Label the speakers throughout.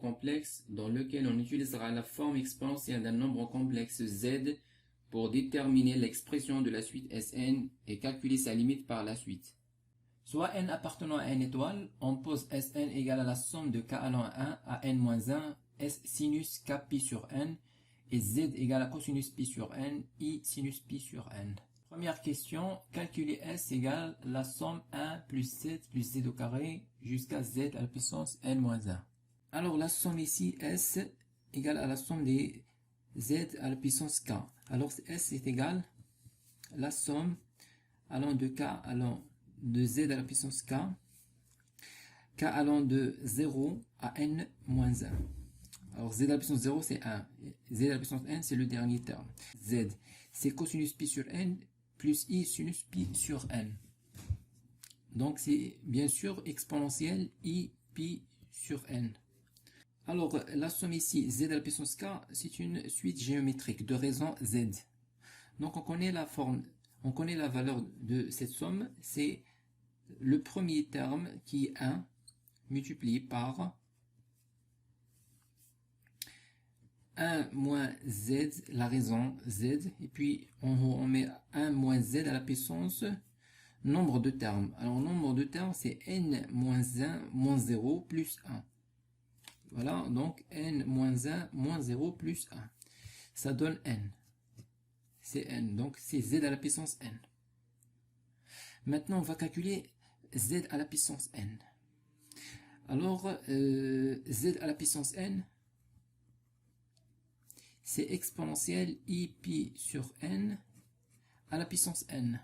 Speaker 1: complexe dans lequel on utilisera la forme exponentielle d'un nombre complexe z pour déterminer l'expression de la suite Sn et calculer sa limite par la suite. Soit n appartenant à n étoile, on pose Sn égale à la somme de k allant à 1 à n-1 S sinus k pi sur n et z égale à cosinus pi sur n I sinus pi sur n. Première question, calculer S égale la somme 1 plus z au carré jusqu'à z à la puissance n-1. Alors la somme ici, S égale à la somme des z à la puissance k. Alors S est égal à la somme allant de k allant de z à la puissance k, k allant de 0 à n-1. Alors z à la puissance 0 c'est 1, z à la puissance n c'est le dernier terme. Z c'est cosinus pi sur n plus i sinus pi sur n. Donc c'est bien sûr exponentielle i pi sur n. Alors la somme ici, z à la puissance k, c'est une suite géométrique de raison z. Donc on connaît la forme, on connaît la valeur de cette somme, c'est le premier terme qui est 1 multiplié par 1 moins z, la raison z, et puis on met 1 moins z à la puissance nombre de termes. Alors nombre de termes c'est n moins 1 moins 0 plus 1. Voilà, donc n moins 1 moins 0 plus 1. Ça donne n. C'est n, donc c'est z à la puissance n. Maintenant on va calculer z à la puissance n. Alors z à la puissance n, c'est exponentielle i pi sur n à la puissance n.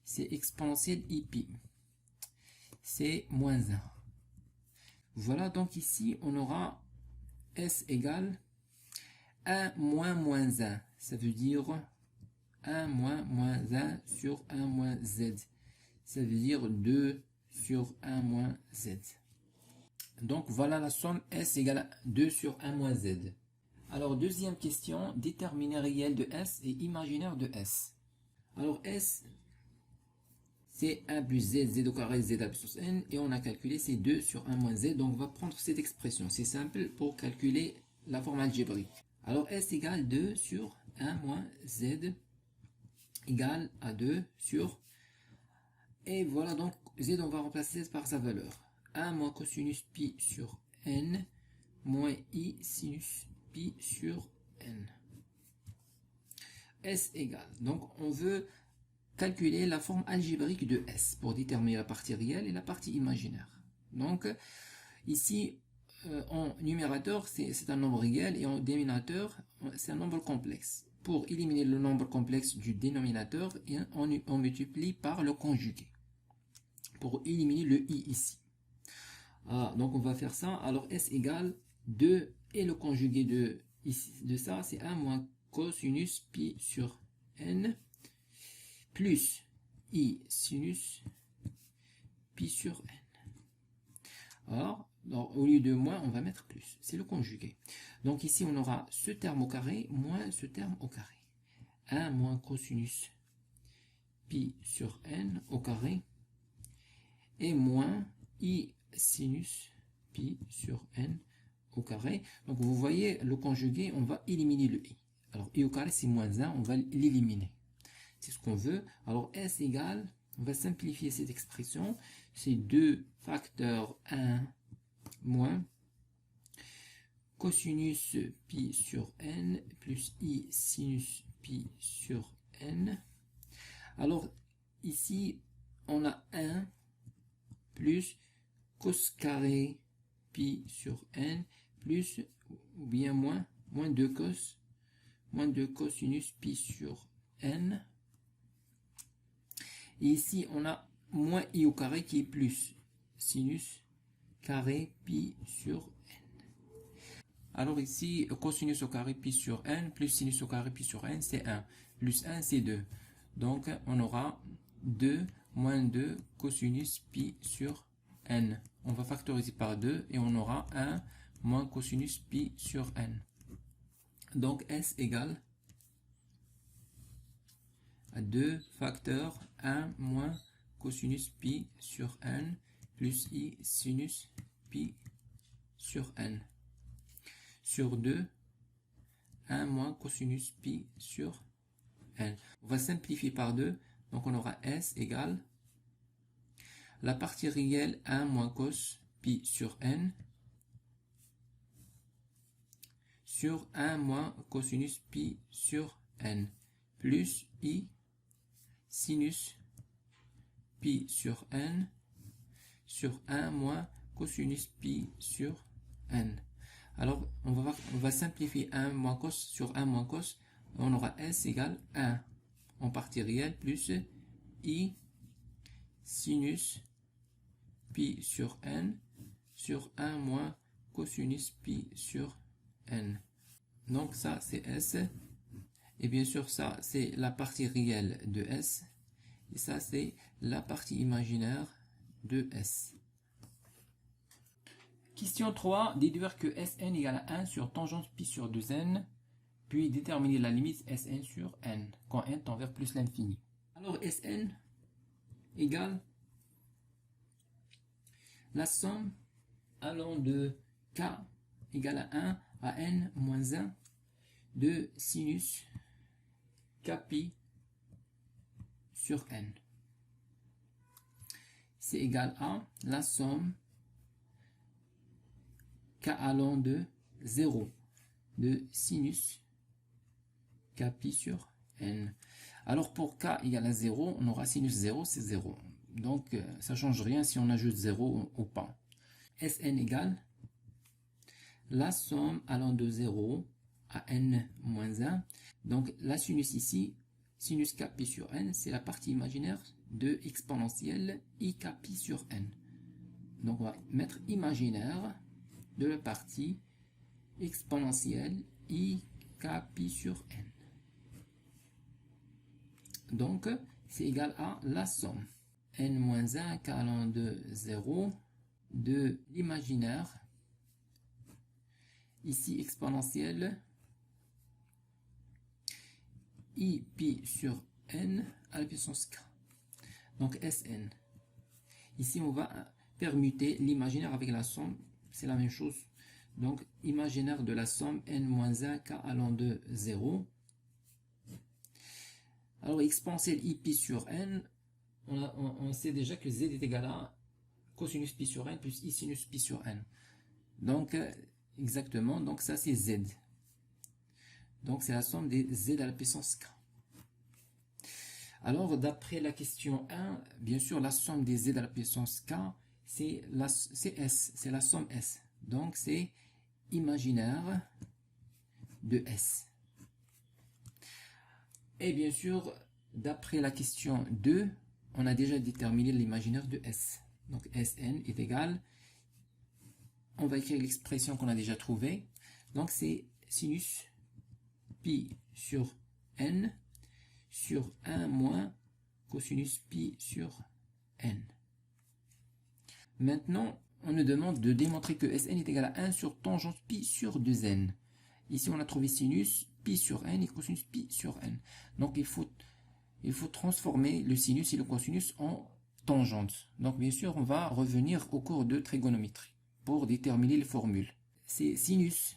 Speaker 1: C'est exponentielle i pi. C'est moins 1. Voilà, donc ici on aura S égale 1 moins moins 1. Ça veut dire 1 moins moins 1 sur 1 moins z. Ça veut dire 2 sur 1 moins z. Donc voilà la somme S égale à 2 sur 1 moins z. Alors deuxième question, déterminer réel de S et imaginaire de S. Alors S c'est 1 plus z, z au carré, z à la puissance n, et on a calculé c'est 2 sur 1 moins z, donc on va prendre cette expression, c'est simple pour calculer la forme algébrique. Alors S égale 2 sur 1 moins z égale à 2 sur, et voilà donc z on va remplacer par sa valeur, 1 moins cosinus pi sur n moins i sinus pi sur n. S égale, donc on veut calculer la forme algébrique de S pour déterminer la partie réelle et la partie imaginaire. Donc ici en numérateur c'est un nombre réel et en dénominateur c'est un nombre complexe. Pour éliminer le nombre complexe du dénominateur, on multiplie par le conjugué pour éliminer le i ici. Donc on va faire ça. Alors S égale 2 et le conjugué de ça c'est 1 moins cosinus pi sur n plus i sinus pi sur n. Alors, au lieu de moins, on va mettre plus. C'est le conjugué. Donc ici, on aura ce terme au carré moins ce terme au carré. 1 moins cosinus pi sur n au carré et moins i sinus pi sur n au carré. Donc vous voyez, le conjugué, on va éliminer le i. Alors i au carré, c'est moins 1, on va l'éliminer. C'est ce qu'on veut. Alors S égale, on va simplifier cette expression, c'est 2 facteur 1 moins cosinus pi sur n plus i sinus pi sur n. Alors ici on a 1 plus cos carré pi sur n plus ou bien moins 2 cosinus pi sur n. Et ici, on a moins i au carré qui est plus sinus carré pi sur n. Alors ici, cosinus au carré pi sur n plus sinus au carré pi sur n, c'est 1. Plus 1, c'est 2. Donc, on aura 2 moins 2 cosinus pi sur n. On va factoriser par 2 et on aura 1 moins cosinus pi sur n. Donc, S égale à 2 facteurs 1 moins cosinus pi sur n plus i sinus pi sur n. sur 2, 1 moins cosinus pi sur n. On va simplifier par 2, donc on aura S égale la partie réelle 1 moins cos pi sur n sur 1 moins cosinus pi sur n plus i sinus pi sur n sur 1 moins cosinus pi sur n. Alors, on va simplifier 1 moins cos sur 1 moins cos. On aura S égale 1 en partie réelle plus i sinus pi sur n sur 1 moins cosinus pi sur n. Donc ça c'est S. Et bien sûr ça c'est la partie réelle de S. Et ça c'est la partie imaginaire de S. Question 3. Déduire que Sn égale à 1 sur tangente pi sur 2n. Puis déterminer la limite Sn sur n quand n tend vers plus l'infini. Alors Sn égale la somme allant de k égale à 1 à n moins 1 de sinus kpi sur n. C'est égal à la somme k allant de 0 de sinus kpi sur n. Alors pour k égale à 0, on aura sinus 0, c'est 0. Donc ça ne change rien si on ajoute 0 ou pas. Sn égale la somme allant de 0 à n moins 1. Donc la sinus ici, sinus kpi sur n, c'est la partie imaginaire de exponentielle i kpi sur n. Donc on va mettre imaginaire de la partie exponentielle i kpi sur n. Donc c'est égal à la somme n-1 k allant de 0 de l'imaginaire ici exponentielle i pi sur n à la puissance k. Donc Sn. Ici on va permuter l'imaginaire avec la somme, c'est la même chose. Donc imaginaire de la somme n-1 k allant de 0. Alors exponentielle i pi sur n, on sait déjà que z est égal à cosinus pi sur n plus i sinus pi sur n. Donc exactement, donc ça c'est z. Donc c'est la somme des z à la puissance k. Alors d'après la question 1, bien sûr la somme des z à la puissance k, c'est S, c'est la somme S. Donc c'est imaginaire de S. Et bien sûr, d'après la question 2, on a déjà déterminé l'imaginaire de S. Donc Sn est égal, on va écrire l'expression qu'on a déjà trouvée. Donc c'est sinus pi sur n sur 1 moins cosinus pi sur n. Maintenant, on nous demande de démontrer que Sn est égal à 1 sur tangente pi sur 2n. Ici, on a trouvé sinus pi sur n et cosinus pi sur n. Donc, il faut transformer le sinus et le cosinus en tangente. Donc, bien sûr, on va revenir au cours de trigonométrie pour déterminer les formules. C'est sinus,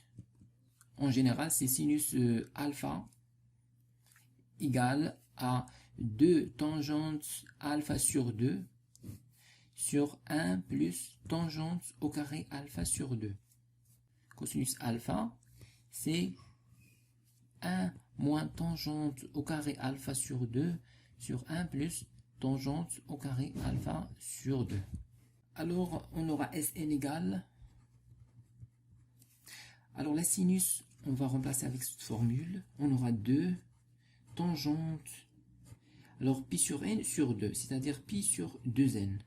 Speaker 1: en général, c'est sinus alpha égale à 2 tangentes alpha sur 2 sur 1 plus tangente au carré alpha sur 2. Cosinus alpha, c'est 1 moins tangente au carré alpha sur 2 sur 1 plus tangente au carré alpha sur 2. Alors, on aura Sn égale. Alors, la sinus, on va remplacer avec cette formule. On aura 2 tangente. Alors, pi sur n sur 2, c'est-à-dire pi sur 2n.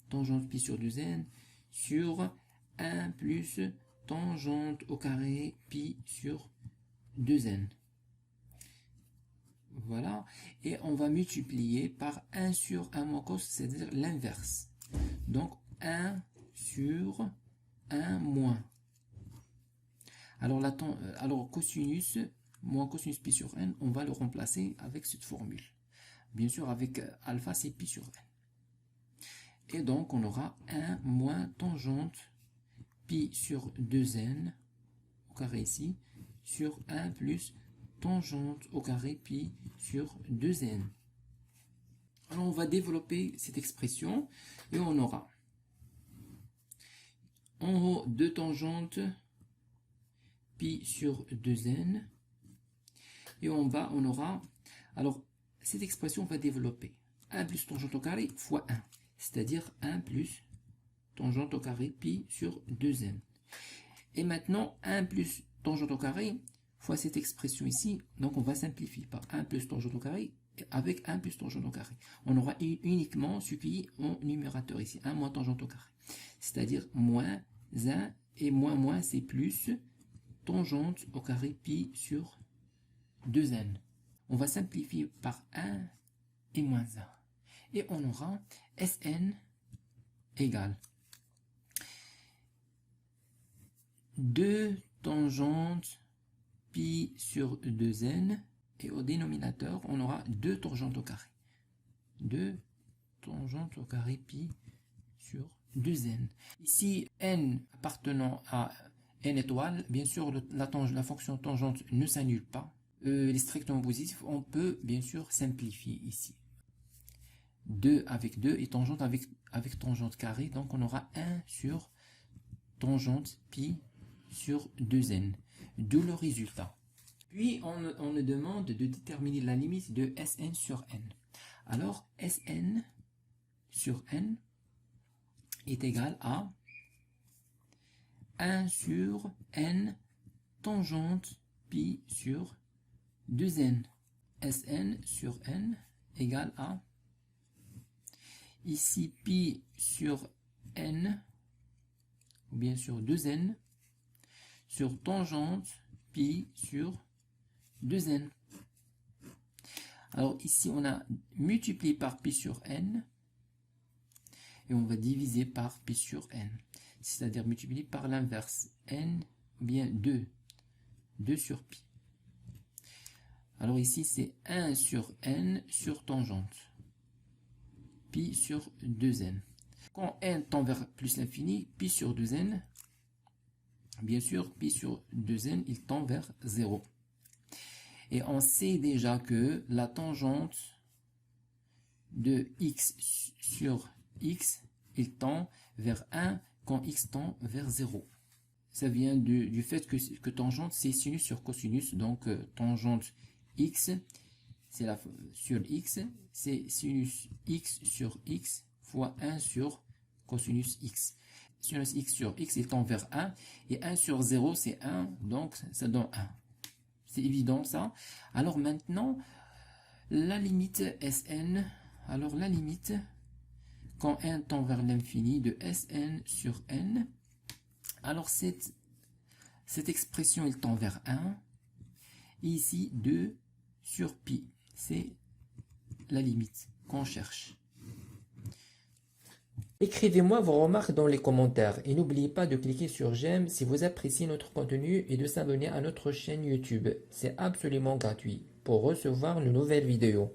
Speaker 1: Tangente pi sur 2n sur 1 plus tangente au carré pi sur 2n. Voilà. Et on va multiplier par 1 sur 1 moins cos, c'est-à-dire l'inverse. Donc 1 sur 1 moins. Alors cosinus moins cosinus pi sur n, on va le remplacer avec cette formule. Bien sûr, avec alpha, c'est pi sur n. Et donc, on aura 1 moins tangente pi pi sur 2n au carré ici, sur 1 plus tangente au carré pi sur 2n. Alors on va développer cette expression et on aura en haut 2 tangentes pi sur 2n et en bas on aura, alors cette expression va développer 1 plus tangente au carré fois 1, c'est-à-dire 1 plus tangente au carré pi sur 2n. Et maintenant 1 plus tangente au carré fois cette expression ici, donc on va simplifier par 1 plus tangente au carré avec 1 plus tangente au carré. On aura uniquement ce qui est en numérateur ici, 1 moins tangente au carré. C'est-à-dire moins 1 et moins c'est plus tangente au carré pi sur 2n. On va simplifier par 1 et moins 1. Et on aura Sn égale 2 tangentes pi sur 2n, et au dénominateur, on aura 2 tangentes au carré. 2 tangentes au carré pi sur 2n. Ici, n appartenant à n étoile, bien sûr, la fonction tangente ne s'annule pas. Elle est strictement positive, on peut bien sûr simplifier ici. 2 avec 2 et tangente avec tangente carré, donc on aura 1 sur tangente pi sur 2n, d'où le résultat. Puis on nous demande de déterminer la limite de Sn sur n. Alors Sn sur n est égal à 1 sur n tangente pi sur 2n. Sn sur n égale à, ici pi sur n, ou bien sur 2n, sur tangente pi sur 2n. Alors ici on a multiplié par pi sur n et on va diviser par pi sur n, c'est-à-dire multiplier par l'inverse, n ou bien 2 sur pi. Alors ici c'est 1 sur n sur tangente pi sur 2n. Quand n tend vers plus l'infini, pi sur 2n, bien sûr, pi sur 2n, il tend vers 0. Et on sait déjà que la tangente de x sur x, il tend vers 1 quand x tend vers 0. Ça vient du fait que tangente, c'est sinus sur cosinus. Donc, tangente x, c'est sur x, c'est sinus x sur x fois 1 sur cosinus x. Sinus x sur x, il tend vers 1. Et 1 sur 0, c'est 1. Donc, ça donne 1. C'est évident, ça. Alors, maintenant, la limite Sn. Alors, la limite, quand n tend vers l'infini, de Sn sur n. Alors, cette expression, il tend vers 1. Et ici, 2 sur pi. C'est la limite qu'on cherche. Écrivez-moi vos remarques dans les commentaires et n'oubliez pas de cliquer sur j'aime si vous appréciez notre contenu et de s'abonner à notre chaîne YouTube. C'est absolument gratuit pour recevoir de nouvelles vidéos.